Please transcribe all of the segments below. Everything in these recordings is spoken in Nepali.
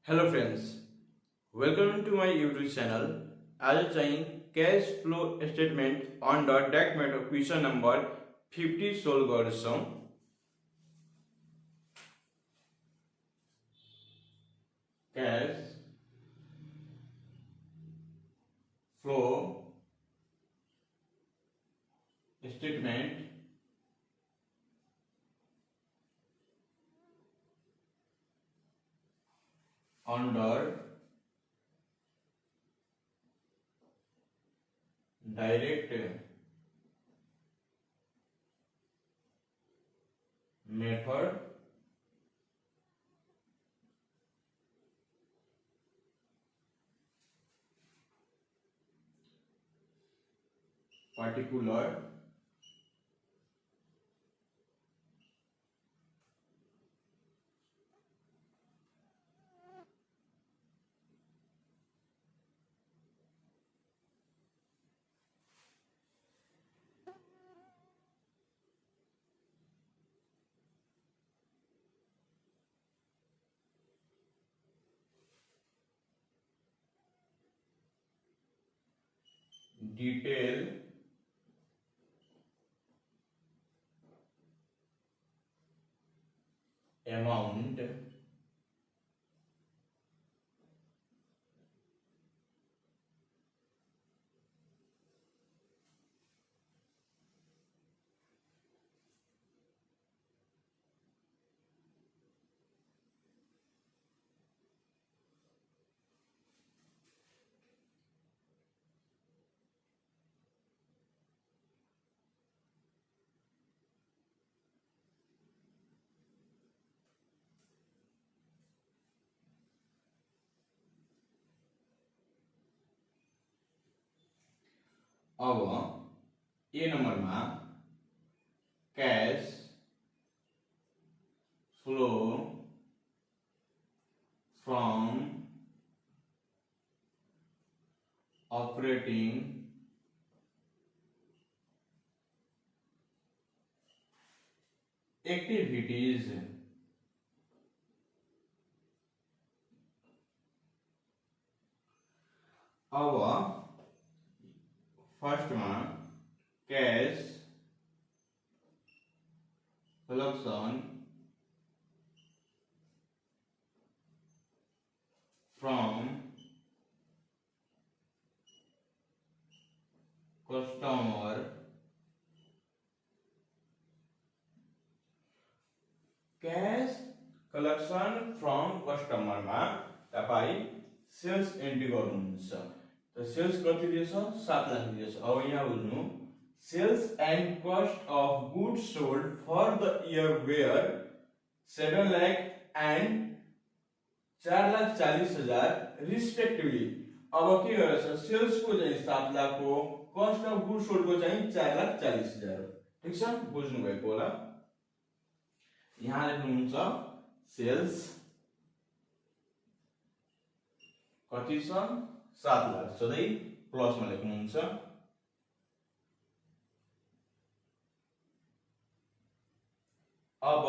Hello friends, welcome to my YouTube channel. आज चाहिँ cash flow statement on the deck method question number 50 solve गर्छौं. Cash flow statement under direct method particular detail amount अब ए नंबरमा cash flow from operating activities अब फर्स्ट में cash collection from customer cash collection from customer में तपाई सेल्स एन्ट्री गर्नुहुन्छ. तो सेल्स कति दिएछ 7 लाख दिएछ. अब यहाँ बुझ्नु sales and cost of goods sold for the year were 7 lakh and 4,40,000 respectively. अब के गरेछ सेल्स को चाहिँ 7 लाख हो, कॉस्ट अफ गुड्स सोल्ड को चाहिँ 4,40,000 हो. ठीक छ, बुझ्नु भएको होला. यहाँ लेख्नुहुन्छ सेल्स कति छ 7 लाख सधैं प्लस में लेख्नुहुन्छ. अब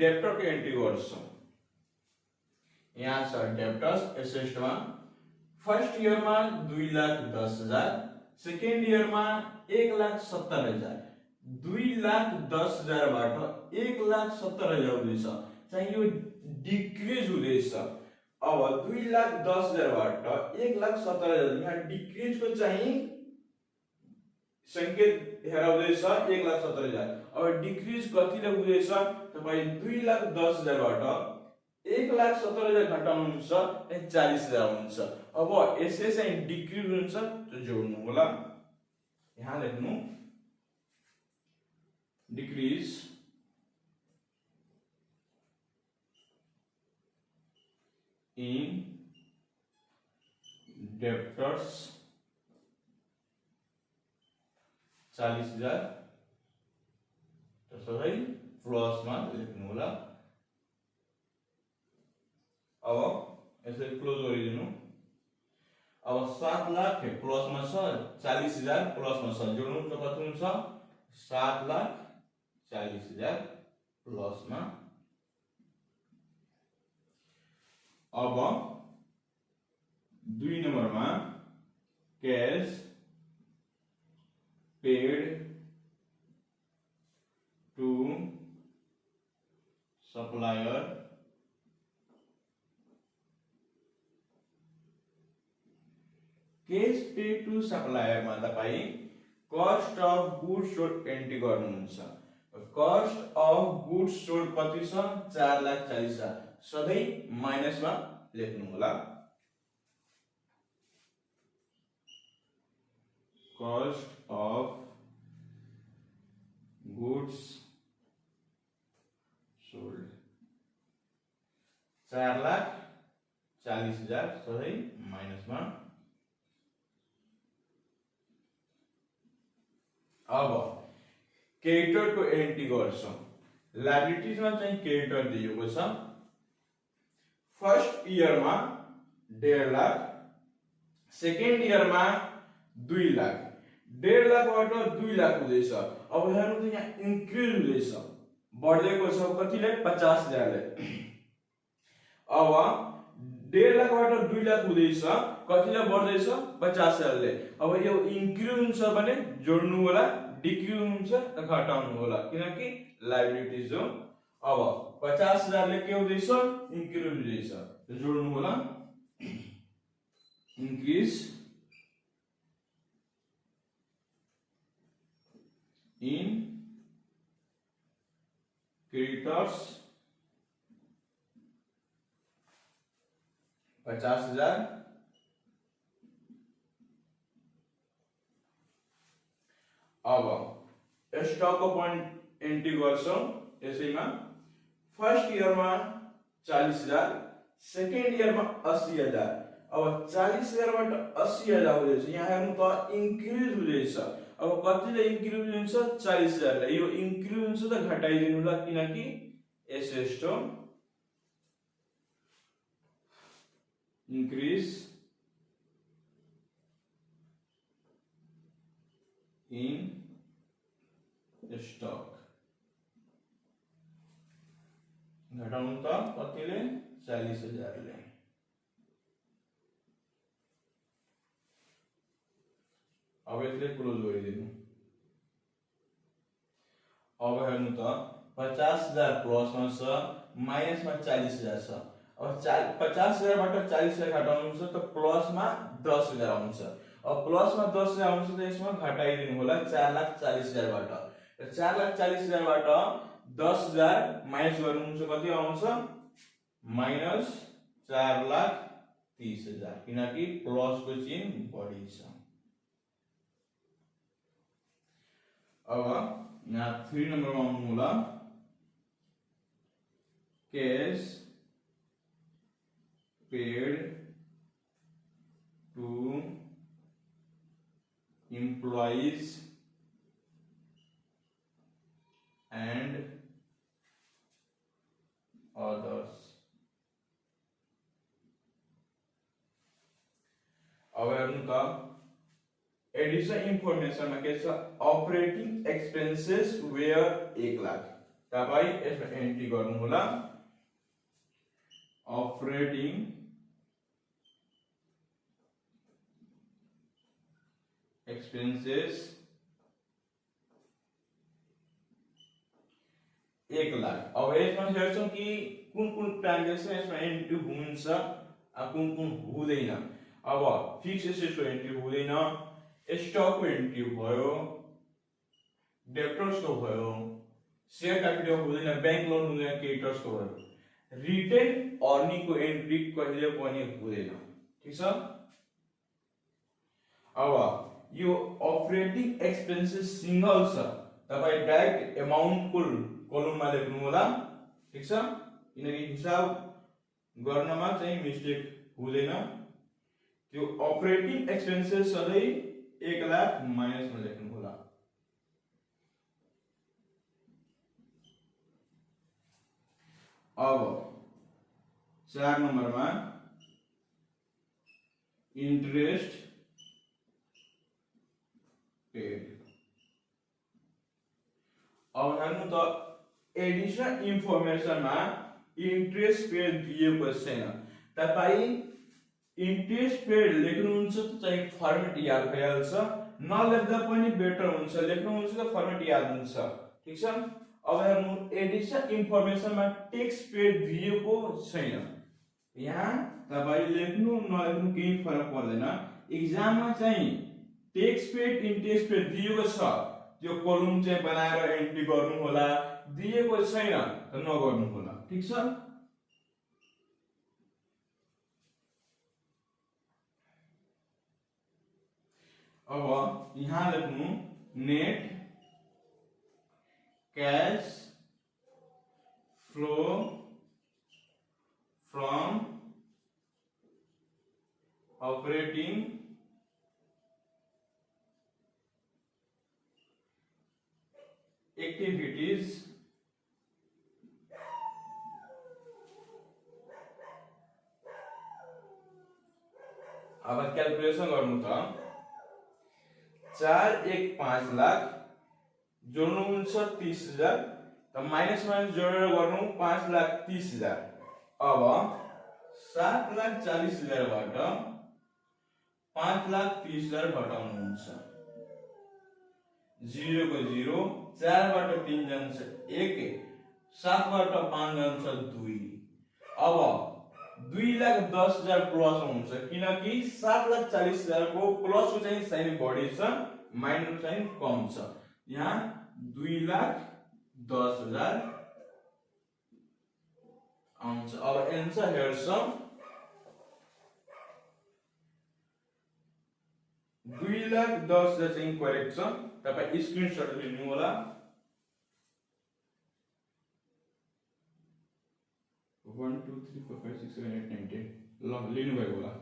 डेप्टर को एंट्री गर्छौं. यहाँ छ डेप्टर्स एसेट में फर्स्ट ईयर में 2,10,000, सेकेंड ईयर में 1,70,000. 2,10,000 बाट 1,70,000 हुँदैछ चाहिँ यो डिक्रिज हुँदैछ. अब 2,10,000 बाट 1,70,000 यहाँ डिक्रिज को चाहिँ संकेत हेराउँदैछ 1,70,000. अब डिक्रिज कतिले हुँदैछ तपाई 2,10,000 बाट 1,70,000 घटाउनुहुन्छ चाहिँ 40,000 हुन्छ. अब यसले चाहिँ डिक्रिज हुन्छ त्यो जोड्नु होला. यहाँ लेख्नु डिक्रिज in debtors 40,000 तो सबै प्लस में लेख्नु होला. अब यसरी क्लोज गरिदिनु. अब 7 लाख प्लस में छ 40,000 प्लस में छ जोड्नु त कति हुन्छ 7,40,000 प्लस में अब 2 नम्बरमा cash paid to supplier cash paid to supplier मा तपाई cost of goods sold entry गर्नुहुन्छ। cost of goods sold कति छ 4,40,000 सधैं माइनसमा लेख्नु होला। cost of goods sold 4,40,000 सधैं माइनसमा। अब क्रेडिटर को एन्ट्री गर्छौं। लायबिलिटीज मा चाहिँ क्रेडिटर दिएको छ। फर्स्ट इयर मा 1.5 लाख, सेकेन्ड इयर मा 2 लाख, 1.5 लाखबाट 2 लाख हुँदैछ। अब हेर्नु त यहाँ इन्क्रिज हुँदैछ, बढ्दैको छ कतिले 50,000 ले। अब 1.5 लाखबाट 2 लाख हुँदैछ, कतिले बढ्दैछ 50,000 ले। अब यो इन्क्रिज हुन्छ भने जोड्नु होला, डिक्रिज हुन्छ त घटाउनु होला, किनकि लायबिलिटीज हो। अब 50,000 ले के हुँदैछ इन्क्रिज हुँदैछ, जोड्नु होला इन्क्रिज in creditors 50,000। अब स्टक को पॉइंट एंट्री गर्छौं। यसैमा फर्स्ट इयर मा 40,000, सेकेन्ड इयर मा 80,000। अब 40,000 बाट 80,000 हुँदैछ, यहाँ हेर्नु त इन्क्रिज हुँदैछ। अब कतिले इन्क्रिज हुन्छ 40,000 ले। यो इन्क्रिज हुन्छ त घटाइदिनु होला, किनकि एसएस हो इन्क्रिज इन स्टक, घटाउनु त कतिले 40,000 ले। अब यसले क्लोज गरिदिनु। अब हेर्नु त 50,000 प्लस मा छ, माइनस मा 40,000 छ। अब 50,000 बाट 40,000 घटाउनु छ त प्लस मा 10,000 आउँछ। अब प्लस मा 10,000 आउँछ त यसमा घटाइदिनु होला 4,40,000 बाट। 4,40,000 बाट 10,000 माइनस गर्नुहुन्छ कति आउँछ माइनस 4,30,000, किनकि प्लस को चिन्ह बढी छ। अब यहाँ 3 नंबर में आउनु होला cash paid to employees and others. अब हेर्नु त एडिशनल इन्फर्मेशन में के छ ऑपरेटिंग एक्सपेंसेस वेयर 1 लाख। तपाई यसमा एन्ट्री गर्नु होला ऑपरेटिंग एक्सपेंसेस 1 लाख। अब यसमा हेर्छौं कि कुन ट्रान्जेक्सन यसमा एन्ट्री हुन्छ कुन हुँदैन। अब फिक्स एसेट्स को एन्ट्री हुँदैन, स्टक को एन्ट्री भयो, डेब्टर्स को भयो, शेयर क्यापिटल हुँदैन, बैंक लोन हुँदैन, क्रेडिटर्स को भयो। रिटेन अर्निंग को एन्ट्री कहिले पनि हुँदैन। ठीक छ। अब यो ऑपरेटिंग एक्सपेंसेस सिंगल छ, तपाई डाइरेक्ट अमाउन्ट को कलम मा लेख्नु होला। ठीक छ, किनकि हिसाब गर्नमा चाहिँ मिस्टेक हुँदैन। त्यो ऑपरेटिंग एक्सपेंसेस सधैं 1 लाख माइनस में लेख्नु होला। अब 4 नंबर में इंटरेस्ट पेड। अब हेर्नु त एडिशनल इन्फर्मेशन में इंटरेस्ट पेड दिएको छैन, तपाई इन्ट्रेस्ट पेड लेख्नुहुन्छ त चाहिँ फर्मेट याद भइहाल्छ, नलेख्दा पनि बेटर हुन्छ, लेख्नुहुन्छ त फर्मेट याद हुन्छ। ठीक छ। अब हेर्नु एडिसन इन्फर्मेसनमा टेक्स्ट पेड दिएको छैन, यहाँ तपाई लेख्नु नलेख्नु केही फरक पर्दैन। एक्जाममा चाहिँ टेक्स्ट पेड इन्ट्रेस्ट पेड दिएको छ, त्यो कलम चाहिँ बनाएर एन्ट्री गर्नु होला, दिएको छैन त नगर्नु होला। ठीक छ। अब यहाँ लेख्नु net cash flow from operating activities अब क्याल्कुलेसन गर्नु त 4 1 5 लाख जोड्नुहुन्छ 30,000 त माइनस माइनस जोडेर गर्नु 5,30,000। अब 7,40,000 बाट 5,30,000 घटाउनुहुन्छ, 0 को 0, 4 बाट 3 जान्छ 1, 7 बाट 5 जान्छ 2। अब 2,10,000 प्लस हुन्छ, किनकि 7,40,000 को प्लस को चाहिँ साइन बढी छ, माइनस साइन कम छ। यहाँ 2,10,000 आउँछ। अब एन्सर हेर्छ 2,10,000 चाहिँ करेक्ट छ। तपाई स्क्रिनशट लिनु होला। 1 2 3 4 5 6 7 8 9 10 ल लिनु भएको होला।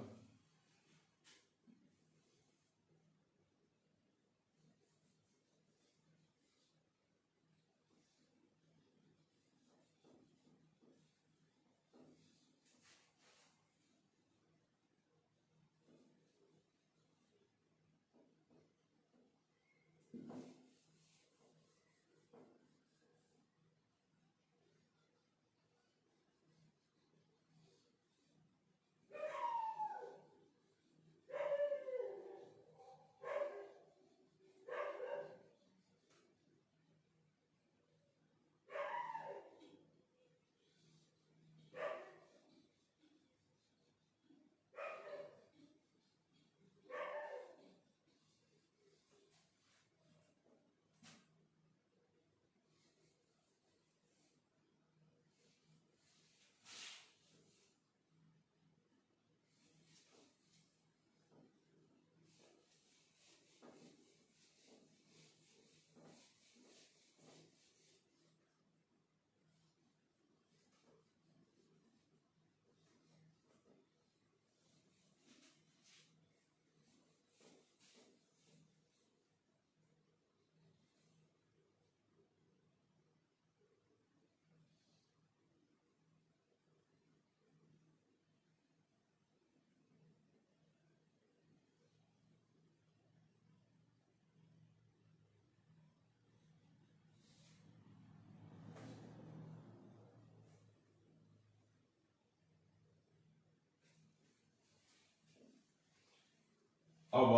अब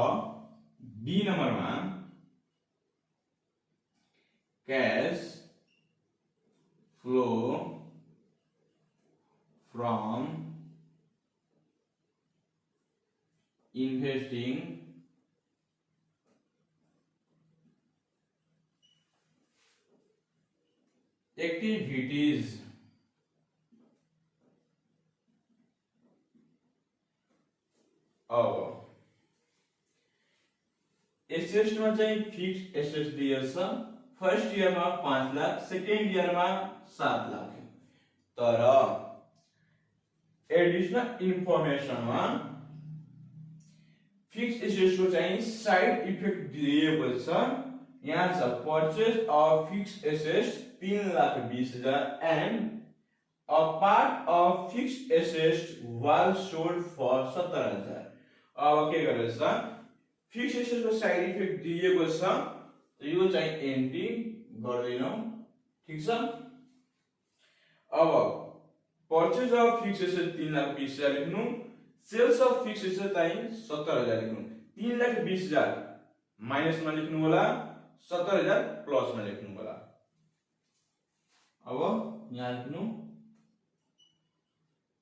बी नम्बरमा cash flow from investing activities अब एसेट में चाहिँ फिक्स्ड एसेट दिएछ। फर्स्ट इयर में 5 लाख, सेकेंड इयर में 7 लाख। तर एडिशनल इन्फर्मेशन में फिक्स्ड एसेट को चाहिँ साइड इफेक्ट दिएको छ। यहाँ छ purchase of fixed assets 3,20,000 and a part of fixed assets was sold for 17,000। अब के गरेछ फिक्स्ड एसेट को साइड इफेक्ट दिएको छ, त यो चाहिँ एन्ट्री गर्दैनौ। ठीक छ। अब पर्चेज अफ फिक्स एसेट 3,20,000 लेख्नु, सेल्स अफ फिक्स एसेट चाहिँ 70,000 लेख्नु। 3,20,000 माइनस में लेख्नु होला, 70,000 प्लस में लेख्नु होला। अब यहाँ लेख्नु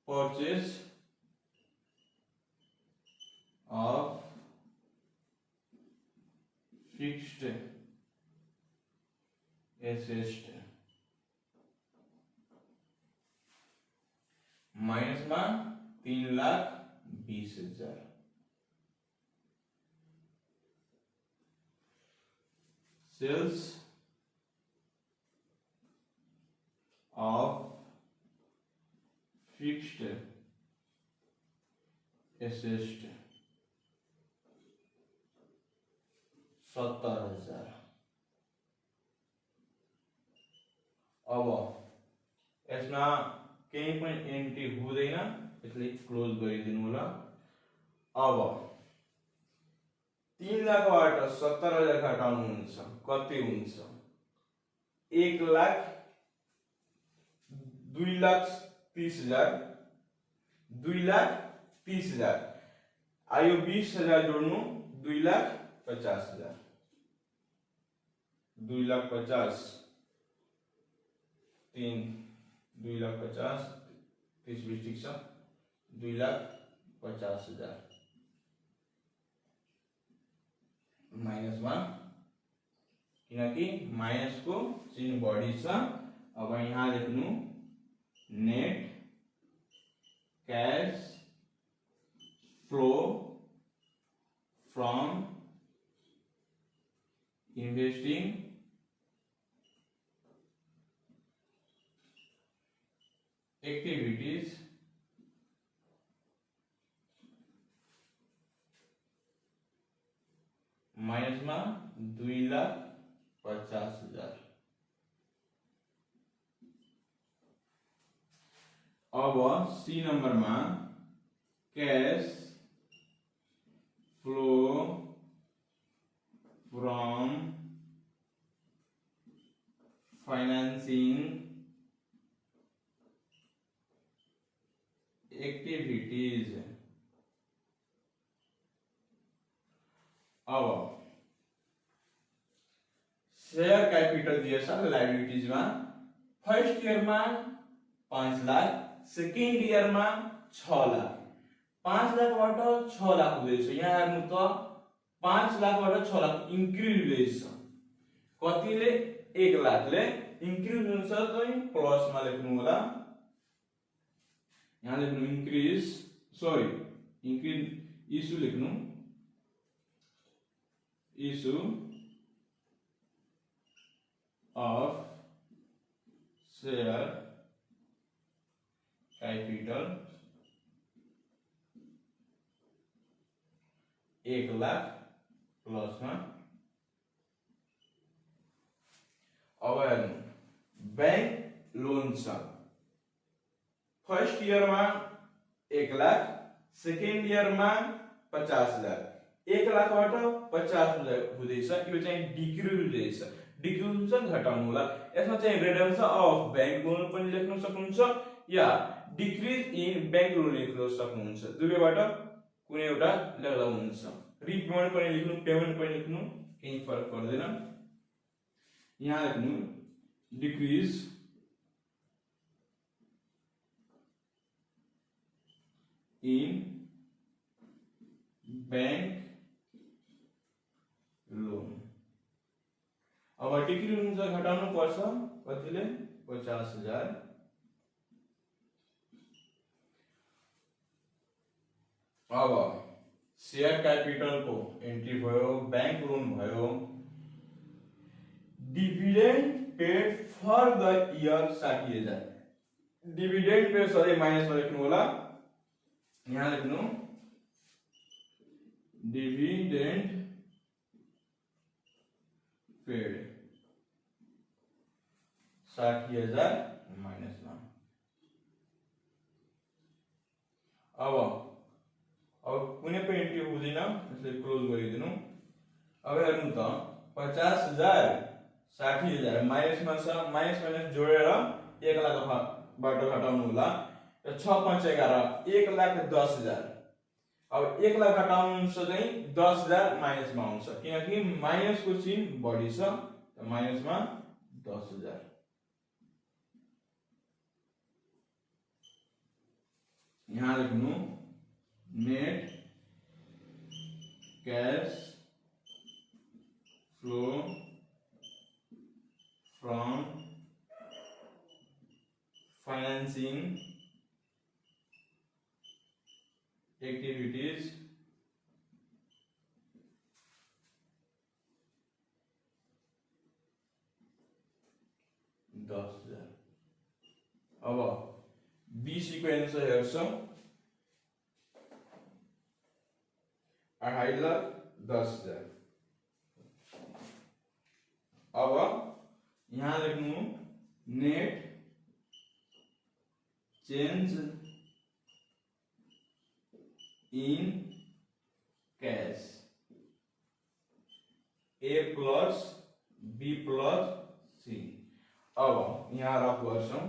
purchase of fixed asset minus में 3,20,000 सेल्स of fixed asset 70,000। अब यसमा केही पनि एन्ट्री हुँदैन, यसले क्लोज गरिदिनु होला। अब 3 लाखबाट 70,000 घटाउनु हुन्छ, कति हुन्छ? 1 लाख 2,30,000 2,30,000 आयो 20,000 जोड्नु 2,50,000 2,50,000 3 2,50,000 30 20 ठीक छ 2,50,000 माइनस में किनकि माइनस को चिन्ह बढी छ। अब यहाँ लेख्नु net cash flow from investing activities minus में 2,50,000। अब सी नंबर में cash flow from financing activities। अब शेयर कैपिटल दिए लाइबिलिटीज में फर्स्ट ईयर में 5 लाख, सेकेंड ईयर में 6 लाख। 5 लाखबाट 6 लाख हुँदैछ। यहाँ हेर्नु त 5 लाखबाट 6 लाख इंक्रीज हुँदैछ। कतिले 1 लाखले इंक्रीज हुन्छ चाहिँ प्लस मा लेख्नु होला। यहाँ लेख्नु इंक्रीज इशू लेख्नु issue of share capital 1 lakh plus में। अब बैंक लोन फर्स्ट ईयर में 1 लाख, सेकेंड ईयर में 50,000। 1 लाखबाट 50,000 हुँदैछ। यो चाहिँ डिक्रिज हुँदैछ। डिक्रिज घटाउनु होला। यसमा चाहिँ रिडम्सन अफ बैंक लोन पनि लेख्न सक्नुहुन्छ या डिक्रिज इन बैंक लोन लेख्न सक्नुहुन्छ। दुवैबाट कुनै एउटा लेख्दा हुन्छ। रिपेमेन्ट पनि लेख्नु, पेमेन्ट पनि लेख्नु, केही फरक पर्दैन। यहाँ लेख्नु डिक्रिज इन बैंक लोन। अब डिक्रिज हुन्छ, घटाउनु पर्छ। कतिले 50,000। अब शेयर कैपिटल को एंट्री भयो, बैंक लोन भयो। Dividend paid for the year 60,000। Dividend paid सधैं माइनस में लेख्नु होला। यहाँ लेख्नु डिविडेंड पेड 60,000 माइनस में। अब कुनै पनि एन्ट्री हुँदैन, यसले क्लोज गरिदिनु। अब हेर्नु त 50,000 60,000 माइनस में छ। माइनस माइनस जोडेर 1 लाखबाट घटाउनु होला। र 6 5 11 1,10,000। अब 1 लाख घटाउनु छ चाहिँ 10,000 माइनसमा आउँछ किनकि माइनसको चिन्ह बढी छ त माइनसमा 10,000। यहाँ लेख्नु net cash flow from financing activities $10,000। अब बीसी को आंसर हेर्छौं 2,50,10,000। अब यहाँ लेख्नु net change in cash A plus B plus C। अब यहाँ रफ गर्छौं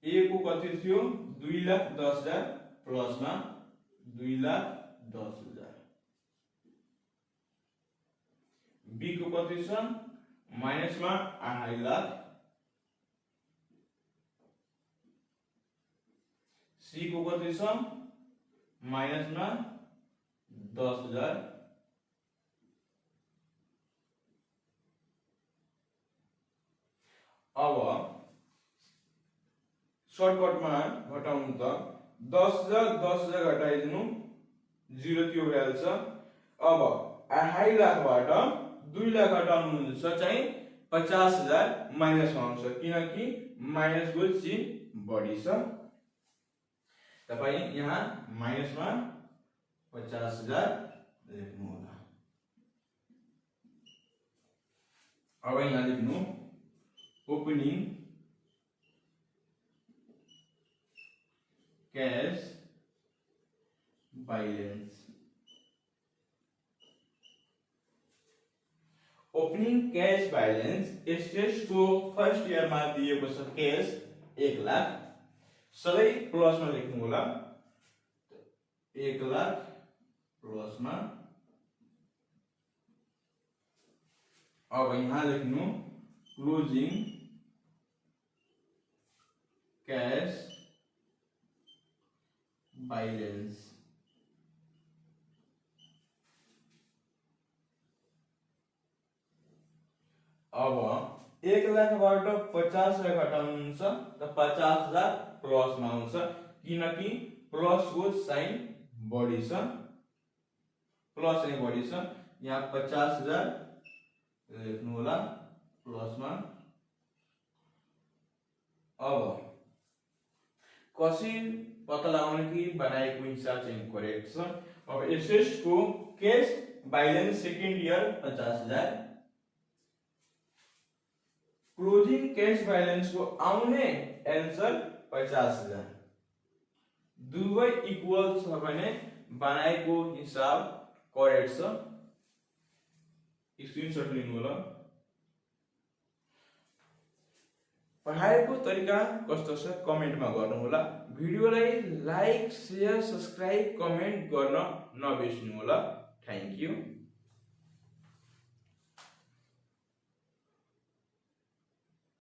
A को कति थियो 2,10,000 प्लस में 2,10,000। B को कति छ माइनस में 2.5 लाख। C को कति छ माइनस में 10,000। अब सर्टकट में घटाउनु त 10,000 10,000 घटाइदिनु 0 त्यो भइहाल्छ। अब 2.5 लाखबाट 2 लाख घटाउनु छ चाहिँ 50,000 माइनसमा आउँछ किनकि माइनसको चिन्ह बढी छ। तपाई यहाँ माइनसमा 50,000 लेख्नु होला। अब यहाँ लेख्नु opening cash balance. Opening cash balance SS को फर्स्ट इयर में दिएको छ कैश 1 लाख सबै प्लस में लेख्नु होला 1 लाख प्लस में। अब यहाँ लेख्नु क्लोजिङ कैश बैलेंस। अब 1 लाखबाट 50,000 घटाउनु छ त 50,000 प्लस में आउँछ किनकि प्लस को साइन बढी छ प्लस चाहिँ बढी छ। यहाँ 50,000 लेख्नु होला प्लस में। अब कसरी पत्ता लगाउने कि बनाएको हिसाब चाहिँ करेक्ट छ। अब एसएस को cash balance second year 50,000 closing cash balance को आउने आंसर 50,000 दुवै इक्वल छ भने बनाएको हिसाब करेक्ट छ। स्क्रिनशट लिनु होला। पढाइको तरिका कस्तो छ कमेन्टमा गर्नु होला। भिडियोलाई लाइक शेयर सब्स्क्राइब कमेन्ट गर्न नबिर्सनु होला। Thank you.